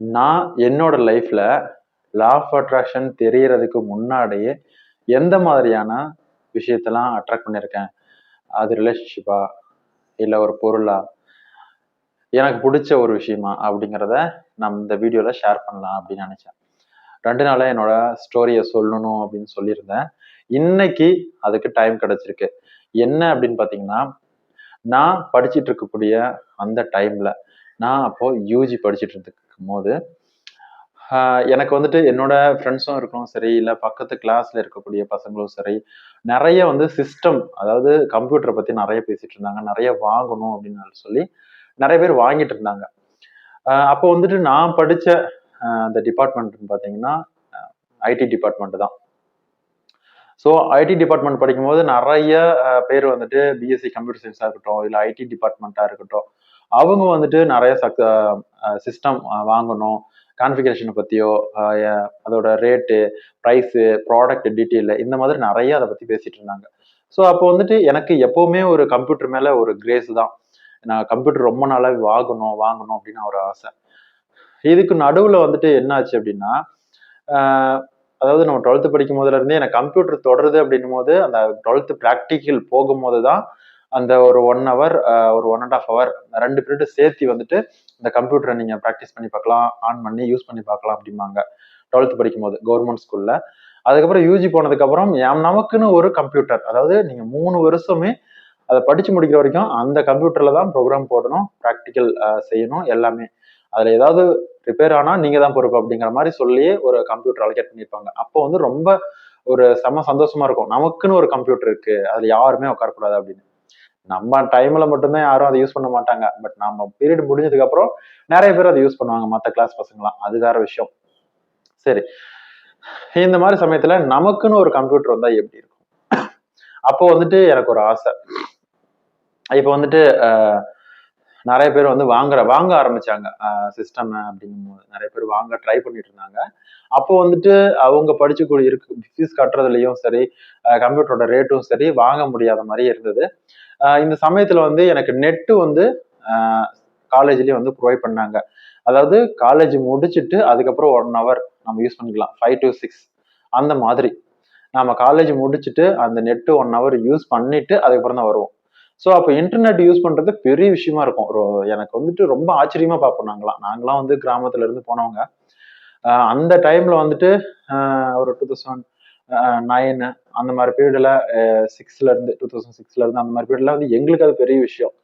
நான் என்னோட லைஃப்ல லா ஆஃப் அட்ராக்ஷன் தெரியறதுக்கு முன்னாடியே எந்த மாதிரியான விஷயத்தெல்லாம் அட்ராக்ட் பண்ணியிருக்கேன். அது ரிலேஷன்ஷிப்பா, இல்லை ஒரு பொருளா, எனக்கு பிடிச்ச ஒரு விஷயமா அப்படிங்கிறத நான் இந்த வீடியோல ஷேர் பண்ணலாம் அப்படின்னு நினைச்சேன். 2 நாளா என்னோட ஸ்டோரியை சொல்லணும் அப்படின்னு சொல்லியிருந்தேன். இன்னைக்கு அதுக்கு டைம் கிடைச்சிருக்கு. என்ன அப்படின்னு பார்த்தீங்கன்னா, நான் படிச்சிட்டு இருக்கக்கூடிய அந்த டைம்ல, நான் அப்போ யூஜி படிச்சிட்டு இருக்கும் போது எனக்கு வந்துட்டு என்னோட ஃப்ரெண்ட்ஸும் இருக்கணும் சரி, இல்லை பக்கத்து கிளாஸ்ல இருக்கக்கூடிய பசங்களும் சரி, நிறைய வந்து சிஸ்டம், அதாவது கம்ப்யூட்டரை பத்தி நிறைய பேசிட்டு இருந்தாங்க. நிறைய வாங்கணும் அப்படின்னு சொல்லி நிறைய பேர் வாங்கிட்டு இருந்தாங்க. அப்போ வந்துட்டு நான் படிச்ச அந்த டிபார்ட்மெண்ட்னு பார்த்தீங்கன்னா ஐடி டிபார்ட்மெண்ட் தான். ஸோ ஐடி டிபார்ட்மெண்ட் படிக்கும்போது நிறைய பேர் வந்துட்டு பிஎஸ்சி கம்ப்யூட்டர் சயின்ஸாக இருக்கட்டும், இல்லை ஐடி டிபார்ட்மெண்ட்டாக இருக்கட்டும், அவங்க வந்துட்டு நிறைய சிஸ்டம் வாங்கணும், கான்ஃபிகரேஷனை பற்றியோ, அதோட ரேட்டு, ப்ரைஸு, ப்ராடக்ட் டீட்டெயில், இந்த மாதிரி நிறைய அதை பற்றி பேசிட்டு இருந்தாங்க. ஸோ அப்போ வந்துட்டு எனக்கு எப்போவுமே ஒரு கம்ப்யூட்டர் மேலே ஒரு கிரேஸ் தான். நான் கம்ப்யூட்டர் ரொம்ப நாளாக வாங்கணும் வாங்கணும் அப்படின்னு ஒரு ஆசை. இதுக்கு நடுவில் வந்துட்டு என்ன ஆச்சு அப்படின்னா, அதாவது நம்ம 12th படிக்கும் போதுல இருந்தே எனக்கு கம்ப்யூட்டர் தொடருது அப்படின்னும் போது, அந்த 12th ப்ராக்டிக்கல் போகும்போது தான் அந்த ஒரு 1 ஹவர், ஒரு 1.5 ஹவர் 2 பீரியட் சேர்த்து வந்துட்டு இந்த கம்ப்யூட்டரை நீங்க ப்ராக்டிஸ் பண்ணி பார்க்கலாம், ஆன் பண்ணி யூஸ் பண்ணி பார்க்கலாம் அப்படிம்பாங்க 12th படிக்கும் போது கவர்மெண்ட் ஸ்கூல்ல. அதுக்கப்புறம் யூஜி போனதுக்கு அப்புறம் நமக்குன்னு ஒரு கம்ப்யூட்டர், அதாவது நீங்க 3 வருஷமே அதை படிச்சு முடிக்கிற வரைக்கும் அந்த கம்ப்யூட்டர்ல தான் ப்ரோக்ராம் போடணும், ப்ராக்டிக்கல் செய்யணும், எல்லாமே. அதுல ஏதாவது ரிப்பேர் ஆனா நீங்க தான் பொறுப்பு அப்படிங்கிற மாதிரி சொல்லி ஒரு கம்ப்யூட்டர் அலோகேட் பண்ணியிருப்பாங்க. அப்போ வந்து ரொம்ப ஒரு செம சந்தோஷமா இருக்கும். நமக்குன்னு ஒரு கம்ப்யூட்டர் இருக்கு, அதுல யாருமே உட்காரக்கூடாது அப்படின்னு. நம்ம டைம்ல மட்டும்தான் யாரும் அதை யூஸ் பண்ண மாட்டாங்க. பட் நம்ம பீரியட் முடிஞ்சதுக்கு அப்புறம் நிறைய பேர் அதை யூஸ் பண்ணுவாங்க, மற்ற கிளாஸ் பசங்களாம். அது வேற விஷயம். சரி, இந்த மாதிரி சமயத்துல நமக்குன்னு ஒரு கம்ப்யூட்டர் வந்தா எப்படி இருக்கும்? அப்போ வந்துட்டு எனக்கு ஒரு ஆசை. இப்போ வந்துட்டு நிறைய பேர் வந்து வாங்க ஆரம்பிச்சாங்க சிஸ்டம் அப்படிங்கும்போது. நிறைய பேர் வாங்க ட்ரை பண்ணிட்டு இருந்தாங்க. அப்போ வந்துட்டு அவங்க படிச்சுக்கூடிய ஃபீஸ் கட்டுறதுலயும் சரி, கம்ப்யூட்டரோட ரேட்டும் சரி, வாங்க முடியாத மாதிரி இருந்தது. இந்த சமயத்துல வந்து எனக்கு நெட்டு வந்து காலேஜ்லயே வந்து ப்ரொவைட் பண்ணாங்க. அதாவது காலேஜ் முடிச்சுட்டு அதுக்கப்புறம் 1 ஹவர் நம்ம யூஸ் பண்ணிக்கலாம், 5 to 6 அந்த மாதிரி. நம்ம காலேஜ் முடிச்சுட்டு அந்த நெட்டு 1 ஹவர் யூஸ் பண்ணிட்டு அதுக்கப்புறம் தான் வருவோம். ஸோ அப்போ இன்டர்நெட் யூஸ் பண்றது பெரிய விஷயமா இருக்கும். எனக்கு வந்துட்டு ரொம்ப ஆச்சரியமா பார்ப்போம். நாங்களாம் வந்து கிராமத்துல இருந்து போனவங்க. அந்த டைம்ல வந்துட்டு ஒரு 2009 அந்த மாதிரி பீரியட்ல 6ல இருந்து 2006ல இருந்து அந்த மாதிரி பீரியட்ல வந்து எங்களுக்கு அது பெரிய விஷயம்.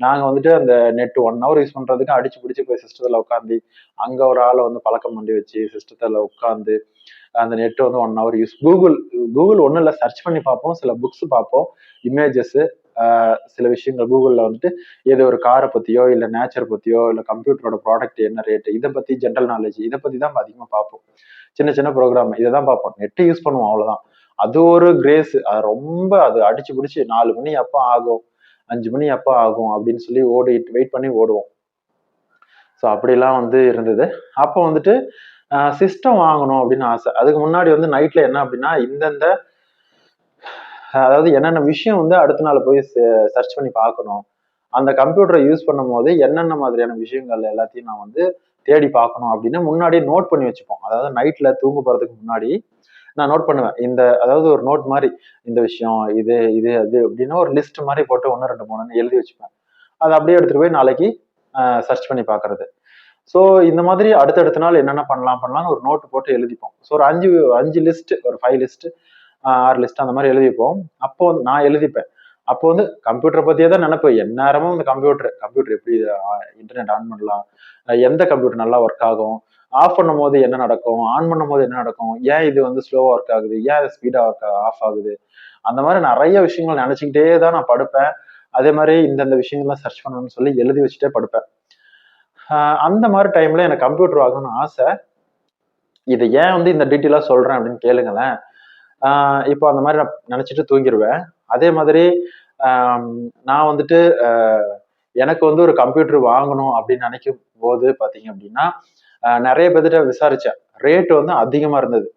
நாங்க வந்துட்டு அந்த நெட் 1 ஹவர் யூஸ் பண்றதுக்கு அடிச்சு பிடிச்சு போய் சிஸ்டத்துல உட்காந்து, அங்க ஒரு ஆளை வந்து பழக்கம் பண்ணி வச்சு சிஸ்டத்துல உட்காந்து அந்த நெட் வந்து 1 ஹவர் யூஸ். கூகுள் ஒன்றும் இல்லை, சர்ச் பண்ணி பார்ப்போம், சில புக்ஸ் பார்ப்போம், இமேஜஸ், சில விஷயங்கள் கூகுள்ல வந்துட்டு ஏதோ ஒரு காரை பத்தியோ, இல்லை நேச்சர் பத்தியோ, இல்லை கம்ப்யூட்டரோட ப்ராடக்ட் என்ன ரேட்டு, இதை பத்தி ஜென்ரல் நாலேஜ், இதை பத்தி தான் அதிகமா பார்ப்போம். சின்ன சின்ன ப்ரோக்ராம் இதை தான் பார்ப்போம். நெட்டு யூஸ் பண்ணுவோம், அவ்வளவுதான். அது ஒரு கிரேஸ். அது ரொம்ப அது அடிச்சு பிடிச்சி 4 மணி அப்போ ஆகும், 5 மணி அப்போ ஆகும் அப்படின்னு சொல்லி வெயிட் பண்ணி ஓடுவோம். ஸோ அப்படிலாம் வந்து இருந்தது. அப்போ வந்துட்டு சிஸ்டம் வாங்கணும் அப்படின்னு ஆசை. அதுக்கு முன்னாடி வந்து நைட்ல என்ன அப்படின்னா, இந்தந்த அதாவது என்னென்ன விஷயம் வந்து அடுத்த நாள் போய் சர்ச் பண்ணி பார்க்கணும், அந்த கம்ப்யூட்டரை யூஸ் பண்ணும் போது என்னென்ன மாதிரியான விஷயங்கள் எல்லாத்தையும் நான் வந்து தேடி பார்க்கணும் அப்படின்னு முன்னாடியே நோட் பண்ணி வச்சுப்போம். அதாவது நைட்ல தூங்க போறதுக்கு முன்னாடி நான் நோட் பண்ணுவேன். அதாவது ஒரு நோட் மாதிரி, இந்த விஷயம் இது இது அது அப்படின்னு ஒரு லிஸ்ட் மாதிரி போட்டு 1 2 3 எழுதி வச்சுப்பேன். அதை அப்படியே எடுத்துட்டு போய் நாளைக்கு சர்ச் பண்ணி பார்க்கறது. ஸோ இந்த மாதிரி அடுத்தடுத்த நாள் என்னென்ன பண்ணலாம்னு ஒரு நோட்டு போட்டு எழுதிப்போம். ஸோ ஒரு 5 லிஸ்ட், ஒரு 5 லிஸ்ட், 6 லிஸ்ட் அந்த மாதிரி எழுதிப்போம். அப்போ வந்து நான் எழுதிப்பேன். அப்போ வந்து கம்ப்யூட்டரை பத்தியே தான் நினைப்பேன். எந்நேரமும் இந்த கம்ப்யூட்டர் எப்படி இன்டர்நெட் ஆன் பண்ணலாம், எந்த கம்ப்யூட்டர் நல்லா ஒர்க் ஆகும், ஆஃப் பண்ணும் போது என்ன நடக்கும், ஆன் பண்ணும் போது என்ன நடக்கும், ஏன் இது வந்து ஸ்லோவா ஒர்க் ஆகுது, ஏன் இது ஸ்பீடா ஆஃப் ஆகுது, அந்த மாதிரி நிறைய விஷயங்கள் நினைச்சுக்கிட்டே தான் நான் படுப்பேன். அதே மாதிரி இந்தந்த விஷயங்கள்லாம் சர்ச் பண்ணணும்னு சொல்லி எழுதி வச்சுட்டே படுப்பேன். அந்த மாதிரி டைம்ல எனக்கு கம்ப்யூட்டர் வாங்கணும்னு ஆசை. இதை ஏன் வந்து இந்த டீட்டெயிலா சொல்றேன் அப்படின்னு கேளுங்களேன். இப்போ அந்த மாதிரி நான் நினைச்சிட்டு தூங்கிடுவேன். அதே மாதிரி நான் வந்துட்டு எனக்கு வந்து ஒரு கம்ப்யூட்டர் வாங்கணும் அப்படின்னு நினைக்கும் போது பாத்தீங்க அப்படின்னா, நிறைய பேர்கிட்ட விசாரிச்சேன். ரேட் வந்து அதிகமா இருந்தது.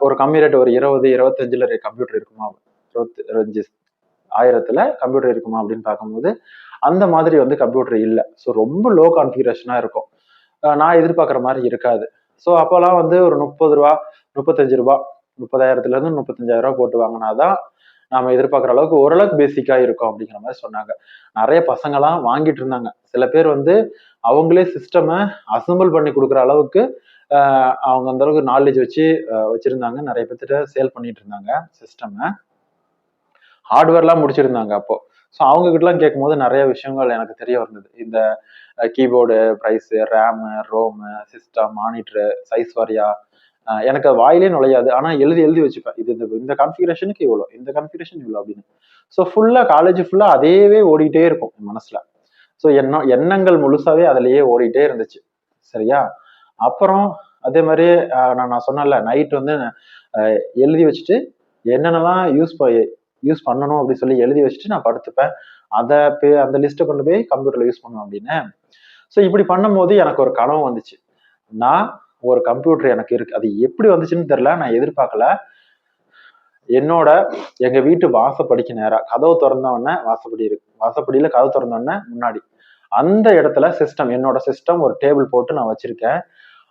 ஒரு கம்மி ரேட், ஒரு 20 25ல கம்ப்யூட்டர் இருக்குமா, 25,000த்துல கம்ப்யூட்டர் இருக்குமா அப்படின்னு பார்க்கும்போது அந்த மாதிரி வந்து கம்ப்யூட்டர் இல்லை. ஸோ ரொம்ப லோ கான்ஃபிகரேஷனா இருக்கும். நான் எதிர்பார்க்குற மாதிரி இருக்காது. ஸோ அப்போல்லாம் வந்து ஒரு 30 ரூபா, 35 ரூபா, 30,000 35,000 போட்டு வாங்கினாதான் நாம எதிர்பார்க்குற அளவுக்கு ஓரளவுக்கு பேசிக்கா இருக்கும் அப்படிங்கிற மாதிரி சொன்னாங்க. நிறைய பசங்களாம் வாங்கிட்டு இருந்தாங்க. சில பேர் வந்து அவங்களே சிஸ்டமை அசம்பிள் பண்ணி கொடுக்குற அளவுக்கு அவங்க அந்த அளவுக்கு நாலேஜ் வச்சு வச்சிருந்தாங்க. நிறைய பேர்த்திட்ட சேல் பண்ணிட்டு இருந்தாங்க சிஸ்டமை. ஹார்ட்வேர்லாம் முடிச்சிருந்தாங்க அப்போ. ஸோ அவங்க கிட்டலாம் கேட்கும்போது நிறைய விஷயங்கள் எனக்கு தெரிய வந்தது. இந்த keyboard price, RAM, ROM, system, monitor, size வாரியா எனக்கு வாயிலே நுழையாது. ஆனா எழுதி எழுதி வச்சுப்பேன். இது இந்த கான்ஃபிகரேஷனுக்கு இவ்வளோ, இந்த கான்ஃபிகரேஷன் இவ்வளோ அப்படின்னு. ஸோ ஃபுல்லா காலேஜ் ஃபுல்லா அதேவே ஓடிட்டே இருக்கும் என் மனசுல. ஸோ எண்ணங்கள் முழுசாவே அதுலயே ஓடிட்டே இருந்துச்சு. சரியா? அப்புறம் அதே மாதிரி நான் சொன்னேன்ல, நைட் வந்து எழுதி வச்சுட்டு என்னென்னலாம் யூஸ் பண்ணணும் அப்படின்னு சொல்லி எழுதி வச்சுட்டு நான் படுத்துப்பேன். அந்த லிஸ்ட்டை கொண்டு போய் கம்ப்யூட்டர்ல யூஸ் பண்ணுவேன் அப்படின்னு. ஸோ இப்படி பண்ணும்போது எனக்கு ஒரு கனவு வந்துச்சு. நான் ஒரு கம்ப்யூட்டர் எனக்கு இருக்கு. அது எப்படி வந்துச்சுன்னு தெரியல, நான் எதிர்பார்க்கல. எங்க வீட்டு வாசப்படிக்கு நேரா கதவு திறந்த உடனே வாசப்படி இருக்கு. வாசப்படியில கதவு திறந்த உடனே முன்னாடி அந்த இடத்துல என்னோட சிஸ்டம் ஒரு டேபிள் போட்டு நான் வச்சிருக்கேன்.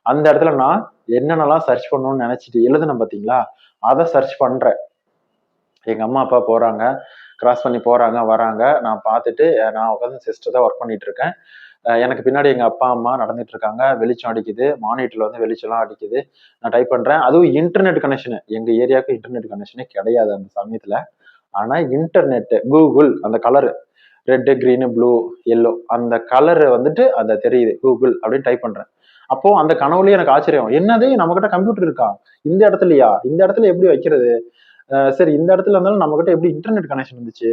அந்த இடத்துல நான் என்னென்னலாம் சர்ச் பண்ணணும்னு நினைச்சிட்டு எழுதுனேன் பாத்தீங்களா, அதை சர்ச் பண்றேன். எங்க அம்மா அப்பா போறாங்க, கிராஸ் பண்ணி போறாங்க வராங்க. நான் பார்த்துட்டு நான் உட்காந்து சிஸ்டத்தை ஒர்க் பண்ணிட்டு இருக்கேன். எனக்கு பின்னாடி எங்க அப்பா அம்மா நடந்துட்டு இருக்காங்க. வெளிச்சம் அடிக்குது, மானிட்டர்ல வந்து வெளிச்சம்லாம் அடிக்குது. நான் டைப் பண்றேன். அதுவும் இன்டர்நெட் கனெக்ஷன். எங்க ஏரியாவுக்கு இன்டர்நெட் கனெக்ஷனே கிடையாது அந்த சமயத்துல. ஆனா இன்டர்நெட், கூகுள் அந்த colour red, green, blue, yellow அந்த கலர் வந்துட்டு அந்த தெரியுது. கூகுள் அப்படின்னு டைப் பண்றேன். அப்போ அந்த கனவுலயே எனக்கு ஆச்சரியம். என்னது, நம்ம கிட்ட கம்ப்யூட்டர் இருக்கா? இந்த இடத்துலயா? இந்த இடத்துல எப்படி வைக்கிறது? சரி, இந்த இடத்துல இருந்தாலும் நம்ம கிட்ட எப்படி இன்டர்நெட் கனெக்ஷன் இருந்துச்சு?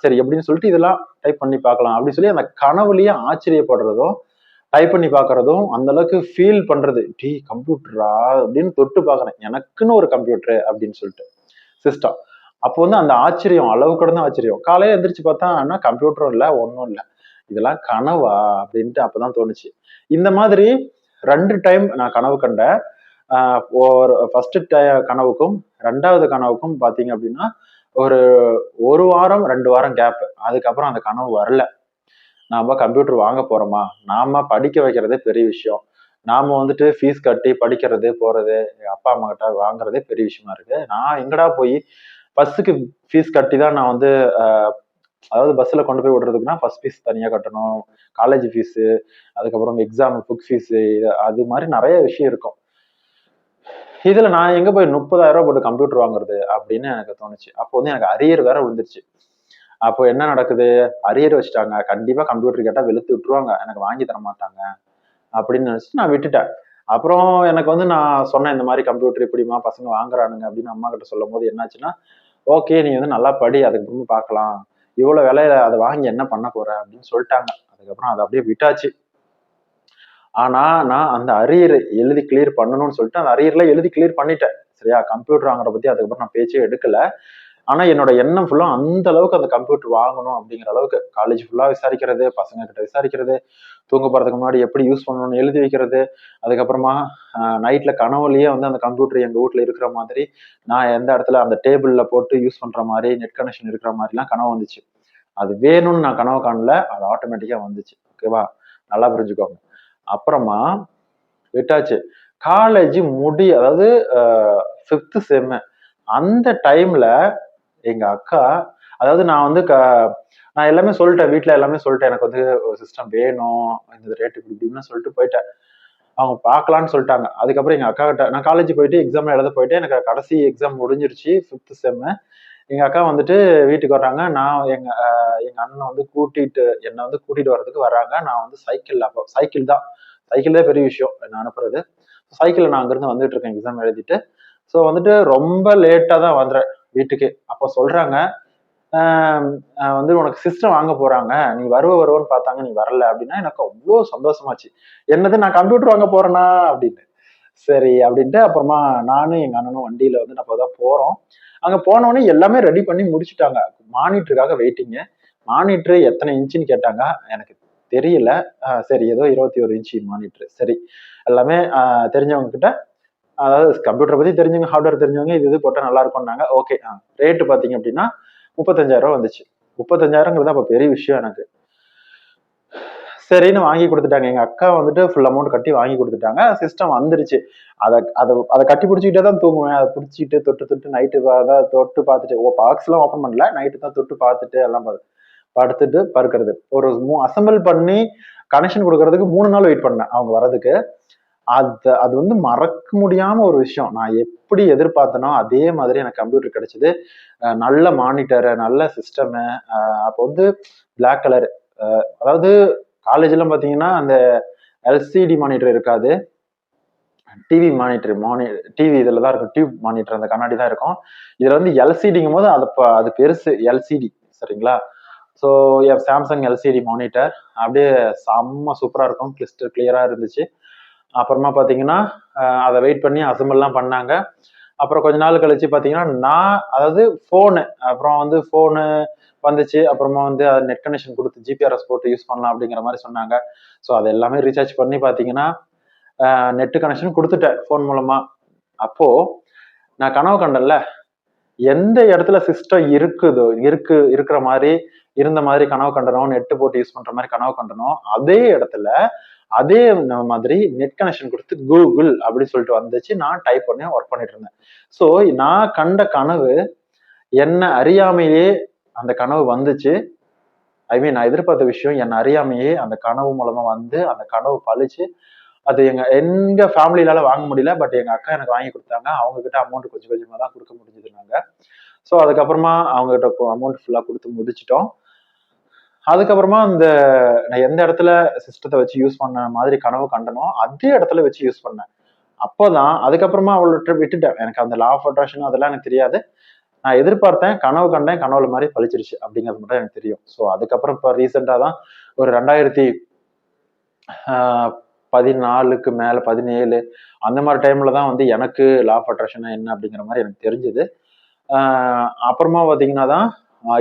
சரி எப்படின்னு சொல்லிட்டு இதெல்லாம் டைப் பண்ணி பார்க்கலாம் அப்படின்னு சொல்லி அந்த கனவுலயே ஆச்சரியப்படுறதும், டைப் பண்ணி பார்க்கறதும், அந்த அளவுக்கு ஃபீல் பண்றது. கம்ப்யூட்டரா அப்படின்னு தொட்டு பார்க்கறேன். எனக்குன்னு ஒரு கம்ப்யூட்டர் அப்படின்னு சொல்லிட்டு சிஸ்டம். அப்போ வந்து அந்த ஆச்சரியம் அளவு கடந்த ஆச்சரியம். காலையில எந்திரிச்சு பார்த்தா ஆனா கம்ப்யூட்டரும் இல்லை, ஒன்றும் இல்லை. இதெல்லாம் கனவா அப்படின்ட்டு அப்பதான் தோணுச்சு. இந்த மாதிரி 2 டைம் நான் கனவு கண்டேன். ஒரு ஃபர்ஸ்ட் கனவுக்கும் 2வது கனவுக்கும் பாத்தீங்க அப்படின்னா ஒரு 1 வாரம் 2 வாரம் கேப். அதுக்கப்புறம் அந்த கனவு வரல. நாம கம்ப்யூட்டர் வாங்க போறோமா, நாம படிக்க வைக்கிறதே பெரிய விஷயம். நாம வந்துட்டு ஃபீஸ் கட்டி படிக்கிறது போறது, அப்பா அம்மா கிட்ட வாங்குறதே பெரிய விஷயமா இருக்கு. நான் எங்கடா போய் பஸ்ஸுக்கு ஃபீஸ் கட்டி தான் நான் வந்து அதாவது பஸ்ல கொண்டு போய் விடுறதுக்குன்னா ஃபர்ஸ்ட் ஃபீஸ் தனியா கட்டணும், காலேஜ் ஃபீஸ், அதுக்கப்புறம் எக்ஸாம் புக் ஃபீஸ், அது மாதிரி நிறைய விஷயம் இருக்கும். இதுல நான் எங்க போய் 30,000 போட்டு கம்ப்யூட்டர் வாங்குறது அப்படின்னு எனக்கு தோணுச்சு. அப்போ வந்து எனக்கு அரியர் வேற விழுந்துருச்சு. அப்போ என்ன நடக்குது, அரியர் வச்சுட்டாங்க, கண்டிப்பா கம்ப்யூட்டர் கேட்டா வெளுத்து விட்டுருவாங்க, எனக்கு வாங்கி தர மாட்டாங்க அப்படின்னு நினைச்சிட்டு நான் விட்டுட்டேன். அப்புறம் எனக்கு வந்து நான் சொன்னேன், இந்த மாதிரி கம்ப்யூட்டர் இப்படிமா பசங்க வாங்குறானுங்க அப்படின்னு அம்மா கிட்ட சொல்லும் போது என்னாச்சுன்னா, ஓகே நீ வந்து நல்லா படி, அதுக்கப்புறமா பார்க்கலாம், இவ்வளவு விலையில அதை வாங்கி என்ன பண்ண போற அப்படின்னு சொல்லிட்டாங்க. அதுக்கப்புறம் அதை அப்படியே விட்டாச்சு. ஆனா நான் அந்த அரியர் எழுதி கிளியர் பண்ணணும்னு சொல்லிட்டு அந்த அரியர்ல எழுதி கிளியர் பண்ணிட்டேன். சரியா? கம்ப்யூட்டர் வாங்குற பத்தி அதுக்கப்புறம் நான் பேச்சே எடுக்கல. ஆனா என்னோட எண்ணம் ஃபுல்லா அந்த அளவுக்கு அந்த கம்ப்யூட்டர் வாங்கணும் அப்படிங்கிற அளவுக்கு காலேஜ் ஃபுல்லா விசாரிக்கிறது, பசங்க கிட்ட விசாரிக்கிறது, தூங்க போறதுக்கு முன்னாடி எப்படி யூஸ் பண்ணணும்னு எழுதி வைக்கிறது, அதுக்கப்புறமா நைட்ல கனவுலயே வந்து அந்த கம்ப்யூட்டர் எங்க வீட்டுல இருக்கிற மாதிரி, நான் எந்த இடத்துல அந்த டேபிள்ல போட்டு யூஸ் பண்ற மாதிரி, நெட் கனெக்ஷன் இருக்கிற மாதிரிலாம் கனவு வந்துச்சு. அது வேணும்னு நான் கனவு காணல, அது ஆட்டோமேட்டிக்கா வந்துச்சு. ஓகேவா? நல்லா புரிஞ்சுக்கோங்க. அப்புறமா விட்டாச்சு. காலேஜ் அதாவது 5th செம் அந்த டைம்ல எங்க அக்கா, அதாவது நான் வந்து நான் எல்லாமே சொல்லிட்டேன், வீட்டுல எல்லாமே சொல்லிட்டேன், எனக்கு வந்து ஒரு சிஸ்டம் வேணும், இந்த ரேட் இப்படி இப்படின்னு சொல்லிட்டு போயிட்டேன். அவங்க பார்க்கலான்னு சொல்லிட்டாங்க. அதுக்கப்புறம் எங்க அக்கா கிட்ட நான் காலேஜ் போயிட்டு எக்ஸாம் எழுத போயிட்டு எனக்கு கடைசி எக்ஸாம் முடிஞ்சிருச்சு 5th செம். எங்க அக்கா வந்துட்டு வீட்டுக்கு வர்றாங்க. நான் எங்க அண்ணன் வந்து என்னை வந்து கூட்டிட்டு வர்றதுக்கு வர்றாங்க. நான் வந்து சைக்கிள் தான், சைக்கிள் தான் பெரிய விஷயம் என்ன அனுப்புறது. சைக்கிள்ல நான் அங்கிருந்து வந்துட்டு இருக்கேன் எக்ஸாம் எழுதிட்டு. ஸோ வந்துட்டு ரொம்ப லேட்டா தான் வந்துறேன் வீட்டுக்கு. அப்போ சொல்றாங்க, வந்து உனக்கு சிஸ்டம் வாங்க போறாங்க, நீ வருவன்னு பார்த்தாங்க, நீ வரல அப்படின்னா எனக்கு அவ்வளோ சந்தோஷமாச்சு. என்னது, நான் கம்ப்யூட்டர் வாங்க போறேனா அப்படின்னு. சரி அப்படின்ட்டு அப்புறமா நானும் எங்க அண்ணனும் வண்டியில வந்து நம்ம தான் போறோம். அங்க போனோடனே எல்லாமே ரெடி பண்ணி முடிச்சுட்டாங்க. மானிட்டருக்காக வெயிட்டிங்க. மானிட்டர் எத்தனை இன்ச்சுன்னு கேட்டாங்க. எனக்கு தெரியல. சரி ஏதோ 21 இன்ச்சு மானிட்டர். சரி எல்லாமே தெரிஞ்சவங்க கிட்ட, அதாவது கம்ப்யூட்டரை பத்தி தெரிஞ்சவங்க, ஹார்ட்வேர் தெரிஞ்சவங்க, இது போட்டா நல்லா இருக்கும்னாங்க. ஓகே. ரேட்டு பாத்தீங்க அப்படின்னா 35,000 வந்துச்சு. 35,000ங்கிறது அப்ப பெரிய விஷயம் எனக்கு. சரின்னு வாங்கி கொடுத்துட்டாங்க. எங்க அக்கா வந்துட்டு ஃபுல் அமௌண்ட் கட்டி வாங்கி கொடுத்துட்டாங்க. சிஸ்டம் வந்துருச்சு. அத அத அத கட்டி பிடிச்சிக்கிட்டே தான் தூங்குவேன். அத பிடிச்சிட்டு தொட்டு தொட்டு நைட்டு அதான் தொட்டு பார்த்துட்டு பாக்ஸ்லாம் ஓப்பன் பண்ணல. நைட்டு தான் தொட்டு பார்த்துட்டு எல்லாம் படுத்துட்டு படுக்கிறது. ஒரு அசெம்பிள் பண்ணி கனெக்ஷன் கொடுக்கறதுக்கு 3 நாள் வெயிட் பண்ணேன் அவங்க வர்றதுக்கு. அது வந்து மறக்க முடியாம ஒரு விஷயம். நான் எப்படி எதிர்பார்த்தனோ அதே மாதிரி எனக்கு கம்ப்யூட்டர் கிடைச்சது. நல்ல மானிட்டரு, நல்ல சிஸ்டமு. அப்போ வந்து பிளாக் கலர். அதாவது காலேஜ்லாம் பாத்தீங்கன்னா அந்த எல்சிடி மானிட்டர் இருக்காது. டிவி மானிட்டர் டிவி இதுல தான் இருக்கும். டியூப் மானிட்டர் அந்த கண்ணாடி தான் இருக்கும். இதுல வந்து எல்சிடிங்கும் போது அது பெருசு எல்சிடி. சரிங்களா? ஸோ சாம்சங் எல்சிடி மானிட்டர் அப்படியே செம்ம சூப்பரா இருக்கும். கிளியரா இருந்துச்சு. அப்புறமா பாத்தீங்கன்னா அதை வெயிட் பண்ணி அசம்பிள்லாம் பண்ணாங்க. அப்புறம் கொஞ்ச நாள் கழிச்சு பாத்தீங்கன்னா நான் அதாவது போனு அப்புறம் வந்து போனு வந்துச்சு. அப்புறமா வந்து அது நெட் கனெக்ஷன் கொடுத்து ஜிபிஆர்எஸ் போட்டு யூஸ் பண்ணலாம் அப்படிங்கிற மாதிரி சொன்னாங்க. ஸோ அது எல்லாமே ரீசார்ஜ் பண்ணி பாத்தீங்கன்னா நெட் கனெக்ஷன் கொடுத்துட்டேன் போன் மூலமா. அப்போ நான் கனவு கண்டேன்ல, எந்த இடத்துல சிஸ்டம் இருக்கிற மாதிரி இருந்த மாதிரி கனவு கண்டனோ, நெட் போட்டு யூஸ் பண்ற மாதிரி கனவு கண்டனோ, அதே இடத்துல அதே மாதிரி நெட் கனெக்ஷன் கொடுத்து கூகுள் அப்படின்னு சொல்லிட்டு வந்துச்சு. நான் டைப் பண்ணி ஒர்க் பண்ணிட்டு இருந்தேன். ஸோ நான் கண்ட கனவு என்ன அறியாமையே அந்த கனவு வந்துச்சு. ஐ மீன் நான் எதிர்பார்த்த விஷயம் என்ன அறியாமையே அந்த கனவு மூலமா வந்து அந்த கனவு பழிச்சு. அது எங்க ஃபேமிலியால வாங்க முடியல. பட் எங்க அக்கா எனக்கு வாங்கி கொடுத்தாங்க. அவங்க கிட்ட அமௌண்ட் கொஞ்சம் கொஞ்சமா தான் கொடுக்க முடிஞ்சது நாங்க. ஸோ அதுக்கப்புறமா அவங்க கிட்ட அமௌண்ட் ஃபுல்லா கொடுத்து முடிச்சிட்டோம். அதுக்கப்புறமா நான் எந்த இடத்துல சிஸ்டத்தை வச்சு யூஸ் பண்ண மாதிரி கனவு கண்டனோ அதே இடத்துல வச்சு யூஸ் பண்ணேன். அப்போதான் அதுக்கப்புறமா அவள்கிட்ட விட்டுட்டேன். எனக்கு அந்த லா ஆஃப் அட்ராக்ஷன் அதெல்லாம் எனக்கு தெரியாது. நான் எதிர்பார்த்தேன், கனவு கண்டேன், கனவுல மாதிரி பழிச்சிருச்சு அப்படிங்கிறது மட்டும் எனக்கு தெரியும். ஸோ அதுக்கப்புறம் இப்போ ரீசெண்டா தான் ஒரு 2014க்கு மேல 17 அந்த மாதிரி டைம்ல தான் வந்து எனக்கு லா ஆஃப் அட்ராக்ஷன் என்ன அப்படிங்கிற மாதிரி எனக்கு தெரிஞ்சது. அப்புறமா பாத்தீங்கன்னா தான்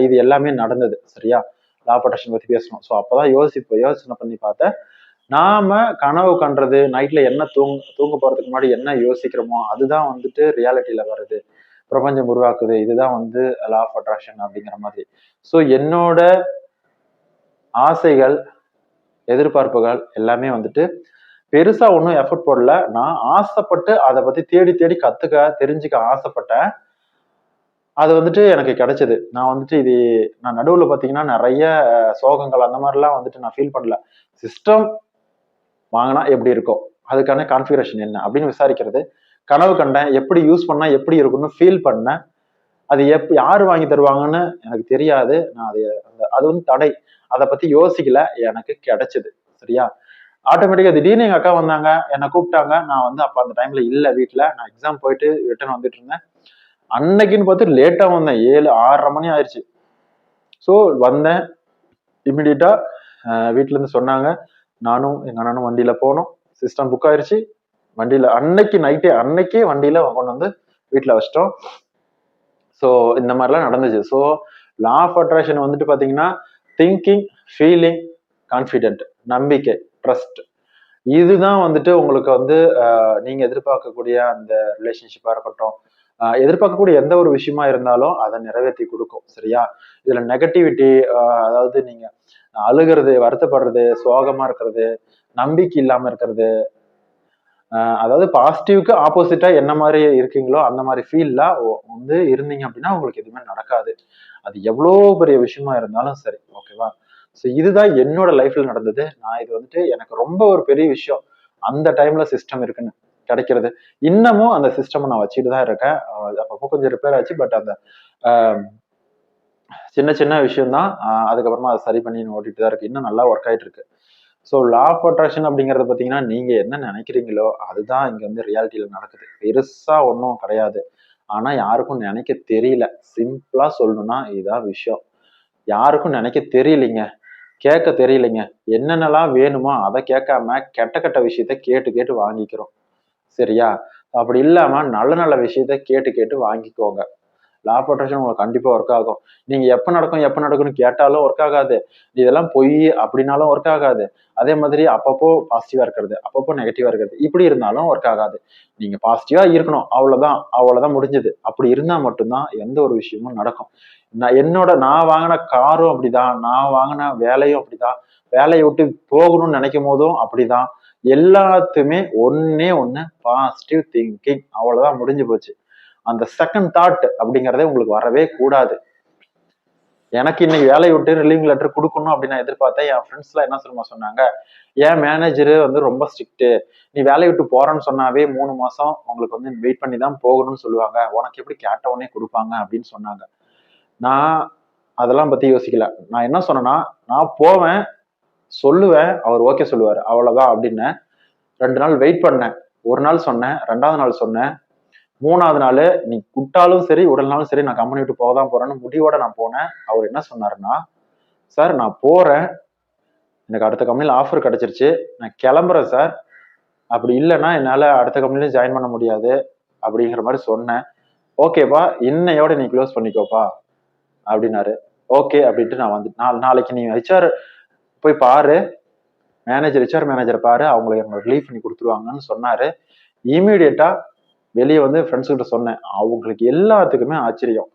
இது எல்லாமே நடந்தது. சரியா? லா ஆஃப் அட்ராக்ஷன் பத்தி பேசணும். ஸோ அப்பதான் யோசனை பண்ணி பார்த்தேன். நாம கனவு கண்டது நைட்ல என்ன தூங்க போறதுக்கு முன்னாடி என்ன யோசிக்கிறோமோ அதுதான் வந்துட்டு ரியாலிட்டியில வருது. பிரபஞ்சம் உருவாக்குது. இதுதான் வந்து லா ஆஃப் அட்ராக்ஷன் அப்படிங்கிற மாதிரி. ஸோ என்னோட ஆசைகள், எதிர்பார்ப்புகள் எல்லாமே வந்துட்டு பெருசா ஒன்றும் எஃபர்ட் போடல. நான் ஆசைப்பட்டு அதை பத்தி தேடி தேடி தெரிஞ்சுக்க ஆசைப்பட்டேன். அது வந்துட்டு எனக்கு கிடைச்சது. நான் வந்துட்டு நான் நடுவுல பாத்தீங்கன்னா நிறைய சோகங்கள் அந்த மாதிரிலாம் வந்துட்டு நான் ஃபீல் பண்ணல. சிஸ்டம் வாங்கினா எப்படி இருக்கும், அதுக்கான கான்ஃபிகரேஷன் என்ன அப்படின்னு விசாரிக்கிறது. கனவு கண்டேன், எப்படி யூஸ் பண்ணா எப்படி இருக்கும்னு ஃபீல் பண்ணேன். அது யாரு வாங்கி தருவாங்கன்னு எனக்கு தெரியாது. நான் அது வந்து தடை. அதை பத்தி யோசிக்கல. எனக்கு கிடைச்சது. சரியா? ஆட்டோமேட்டிக்கா திடீர்னு எங்க அக்கா வந்தாங்க, என்னை கூப்பிட்டாங்க. நான் வந்து அப்ப அந்த டைம்ல இல்ல வீட்டுல. நான் எக்ஸாம் போயிட்டு ரிட்டர்ன் வந்துட்டு இருந்தேன். அன்னைக்குன்னு பார்த்து லேட்டா வந்தேன். 7, 6:30 மணி ஆயிடுச்சு. ஸோ வந்தேன். இமிடியட்டா வீட்டுல இருந்து சொன்னாங்க. நானும் எங்க அண்ணனும் வண்டியில போனோம். சிஸ்டம் புக் ஆயிருச்சு. வண்டியில அன்னைக்கே வண்டியில கொண்டு வந்து வீட்டுல வச்சிட்டோம். ஸோ இந்த மாதிரிலாம் நடந்துச்சு. ஸோ லா ஆஃப் அட்ராக்ஷன் வந்துட்டு பாத்தீங்கன்னா திங்கிங், ஃபீலிங், கான்ஃபிடென்ட், நம்பிக்கை, ட்ரஸ்ட், இதுதான் வந்துட்டு உங்களுக்கு வந்து நீங்க எதிர்பார்க்கக்கூடிய அந்த ரிலேஷன்ஷிப்பா இருக்கட்டும், எதிர்பார்க்கக்கூடிய எந்த ஒரு விஷயமா இருந்தாலும் அதை நிறைவேற்றி கொடுக்கும். சரியா? இதுல நெகட்டிவிட்டி, அதாவது நீங்க அழுகிறது, வருத்தப்படுறது, சோகமா இருக்கிறது, நம்பிக்கை இல்லாம இருக்கிறது, அதாவது பாசிட்டிவ்க்கு ஆப்போசிட்டா என்ன மாதிரி இருக்கீங்களோ அந்த மாதிரி ஃபீல்லாம் வந்து இருந்தீங்க அப்படின்னா உங்களுக்கு எதுவுமே நடக்காது. அது எவ்வளவு பெரிய விஷயமா இருந்தாலும் சரி. ஓகேவா? ஸோ இதுதான் என்னோட லைஃப்ல நடந்தது. நான் இது வந்துட்டு எனக்கு ரொம்ப ஒரு பெரிய விஷயம். அந்த டைம்ல சிஸ்டம் இருக்குன்னு கிடைக்கிறது. இன்னமும் அந்த சிஸ்டம் நான் வச்சுட்டு தான் இருக்கேன். அப்பப்போ கொஞ்சம் ரிப்பேர் ஆச்சு. பட் அந்த சின்ன சின்ன விஷயம் தான். அதுக்கப்புறமா அதை சரி பண்ணி ஓட்டிட்டு தான் இருக்கு. இன்னும் நல்லா ஒர்க் ஆயிட்டு இருக்கு. ஸோ லா ஆஃப் அட்ராக்ஷன் அப்படிங்கறது பாத்தீங்கன்னா நீங்க என்ன நினைக்கிறீங்களோ அதுதான் இங்க வந்து ரியாலிட்டியில நடக்குது. பெருசா ஒன்றும் கிடையாது. ஆனா யாருக்கும் நினைக்க தெரியல. சிம்பிளா சொல்லணும்னா இதுதான் விஷயம். யாருக்கும் நினைக்க தெரியலைங்க, கேட்க தெரியலைங்க. என்னென்னலாம் வேணுமோ அதை கேட்காம கெட்ட கெட்ட விஷயத்த கேட்டு கேட்டு வாங்கிக்கிறோம். சரியா? அப்படி இல்லாம நல்ல நல்ல விஷயத்த கேட்டு கேட்டு வாங்கிக்கோங்க. லா ஆஃப் அட்ராக்ஷன் உங்களுக்கு கண்டிப்பா ஒர்க் ஆகும். நீங்க எப்ப நடக்கும்னு கேட்டாலும் ஒர்க் ஆகாது. இதெல்லாம் பொய் அப்படின்னாலும் ஒர்க் ஆகாது. அதே மாதிரி அப்பப்போ பாசிட்டிவா இருக்கிறது, அப்பப்போ நெகட்டிவா இருக்கிறது, இப்படி இருந்தாலும் ஒர்க் ஆகாது. நீங்க பாசிட்டிவா இருக்கணும். அவ்வளவுதான் முடிஞ்சது. அப்படி இருந்தா மட்டும்தான் எந்த ஒரு விஷயமும் நடக்கும். நான் வாங்கின காரும் அப்படிதான், நான் வாங்கின வேலையும் அப்படிதான், வேலையை விட்டு போகணும்னு நினைக்கும் போதும் அப்படிதான். எல்லாத்துமே ஒன்னே ஒண்ணு, பாசிட்டிவ் திங்கிங். அவ்வளவுதான், முடிஞ்சு போச்சு. அந்த செகண்ட் தாட் அப்படிங்கறதே உங்களுக்கு வரவே கூடாது. எனக்கு இன்னைக்கு வேலையை விட்டு ரிலீவிங் லெட்டர் கொடுக்கணும் அப்படின்னு நான் எதிர்பார்த்தேன். என் ஃப்ரெண்ட்ஸ் எல்லாம் என்ன சொல்லுமா சொன்னாங்க, ஏன் மேனேஜரு வந்து ரொம்ப ஸ்ட்ரிக்ட், நீ வேலையை விட்டு போறேன்னு சொன்னாவே 3 மாசம் உங்களுக்கு வந்து வெயிட் பண்ணி தான் போகணும்னு சொல்லுவாங்க, உனக்கு எப்படி கேட்ட உடனே கொடுப்பாங்க அப்படின்னு சொன்னாங்க. நான் அதெல்லாம் பத்தி யோசிக்கல. நான் என்ன சொன்னேன்னா, நான் போவேன், சொல்லுவேன், அவர் ஓகே சொல்லுவாரு, அவ்வளவுதான் அப்படின்னு 2 நாள் வெயிட் பண்ணேன். ஒரு நாள் சொன்னேன், 2வது நாள் சொன்னேன், 3வது நாள் நீ விட்டாலும் சரி உடல்னாலும் சரி நான் கம்பெனி விட்டு போக தான் போறேன்னு முடிவோட நான் போனேன். அவர் என்ன சொன்னாருன்னா, சார் நான் போறேன், எனக்கு அடுத்த கம்பெனில ஆஃபர் கிடைச்சிருச்சு, நான் கிளம்புறேன் சார், அப்படி இல்லைன்னா என்னால அடுத்த கம்பெனில ஜாயின் பண்ண முடியாது அப்படிங்கிற மாதிரி சொன்னேன். ஓகேப்பா, இன்னையோட நீ க்ளோஸ் பண்ணிக்கோப்பா அப்படின்னாரு. ஓகே அப்படின்ட்டு நான் வந்து நாளைக்கு நீ ஹெச்ஆர் போய் பாரு, ஹெச்ஆர் மேனேஜரை பாரு, அவங்களுக்கு ரிலீவ் பண்ணி கொடுத்துருவாங்கன்னு சொன்னாரு. இமீடியட்டா வெளியே வந்து ஃப்ரெண்ட்ஸ் கிட்ட சொன்னேன். அவங்களுக்கு எல்லாத்துக்குமே ஆச்சரியம்.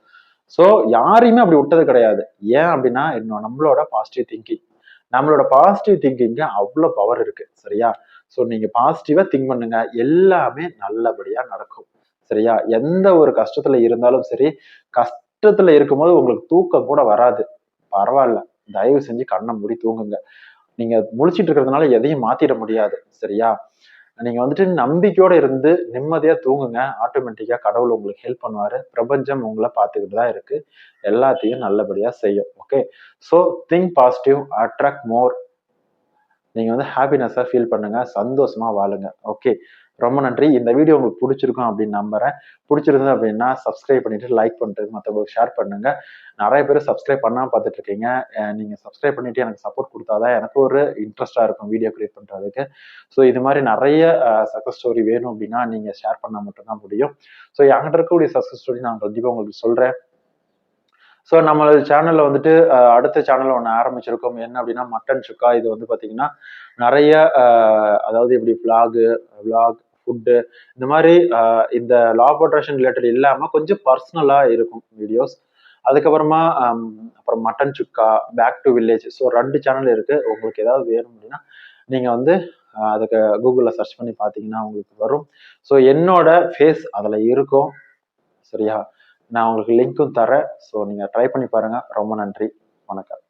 ஸோ யாரையுமே அப்படி விட்டது கிடையாது. ஏன் அப்படின்னா இன்னும் நம்மளோட பாசிட்டிவ் திங்கிங், நம்மளோட பாசிட்டிவ் திங்கிங்க அவ்வளோ பவர் இருக்கு. சரியா? ஸோ நீங்க பாசிட்டிவா திங்க் பண்ணுங்க, எல்லாமே நல்லபடியா நடக்கும். சரியா? எந்த ஒரு கஷ்டத்துல இருந்தாலும் சரி, கஷ்டத்துல இருக்கும்போது உங்களுக்கு தூக்கம் கூட வராது, பரவாயில்ல, தயவு செஞ்சு கண்ணை மூடி தூங்குங்க. நீங்க முழிச்சிட்டு இருக்கிறதுனால எதையும் மாத்திட முடியாது. சரியா? நீங்க வந்துட்டு நம்பிக்கையோட இருந்து நிம்மதியா தூங்குங்க. ஆட்டோமேட்டிக்கா கடவுள் உங்களுக்கு ஹெல்ப் பண்ணுவாரு. பிரபஞ்சம் உங்களை பார்த்துக்கிட்டு தான் இருக்கு. எல்லாத்தையும் நல்லபடியா செய்யும். Okay. So think positive, attract மோர். நீங்க வந்து ஹாப்பினஸா ஃபீல் பண்ணுங்க, சந்தோஷமா வாழுங்க. ஓகே. ரொம்ப நன்றி. இந்த வீடியோ உங்களுக்கு பிடிச்சிருக்கும் அப்படின்னு நம்புறேன். பிடிச்சிருந்தது அப்படின்னா சப்ஸ்கிரைப் பண்ணிட்டு லைக் பண்ணிட்டு மற்றவங்களுக்கு ஷேர் பண்ணுங்க. நிறைய பேர் சப்ஸ்கிரைப் பண்ணாம பார்த்துட்டு இருக்கீங்க. நீங்க சப்ஸ்கிரைப் பண்ணிட்டு எனக்கு சப்போர்ட் கொடுத்தாதான் எனக்கு ஒரு இன்ட்ரெஸ்டா இருக்கும் வீடியோ கிரியேட் பண்றதுக்கு. ஸோ இது மாதிரி நிறைய சக்சஸ் ஸ்டோரி வேணும் அப்படின்னா நீங்க ஷேர் பண்ணா மட்டும்தான் முடியும். ஸோ என்கிட்ட இருக்கக்கூடிய சக்சஸ் ஸ்டோரி நான் கண்டிப்பா உங்களுக்கு சொல்றேன். ஸோ நம்ம சேனல்ல வந்துட்டு அடுத்த சேனல் ஒன்று ஆரம்பிச்சிருக்கோம். என்ன அப்படின்னா மட்டன் சுக்கா. இது வந்து பாத்தீங்கன்னா நிறைய அதாவது இப்படி விளாக், ஃபுட்டு, இந்த மாதிரி இந்த லா ஆஃப் அட்ராக்ஷன் ரிலேட்டட் இல்லாம கொஞ்சம் பர்சனலா இருக்கும் வீடியோஸ். அதுக்கப்புறமா அப்புறம் mutton chukka, back to village. So 2 channel இருக்கு. உங்களுக்கு ஏதாவது வேணும் அப்படின்னா நீங்க வந்து அதுக்கு கூகுள்ல சர்ச் பண்ணி பார்த்தீங்கன்னா உங்களுக்கு வரும். ஸோ என்னோட ஃபேஸ் அதுல இருக்கும். சரியா? நான் உங்களுக்கு லிங்க்கும் தரேன். ஸோ நீங்க ட்ரை பண்ணி பாருங்க. ரொம்ப நன்றி. வணக்கம்.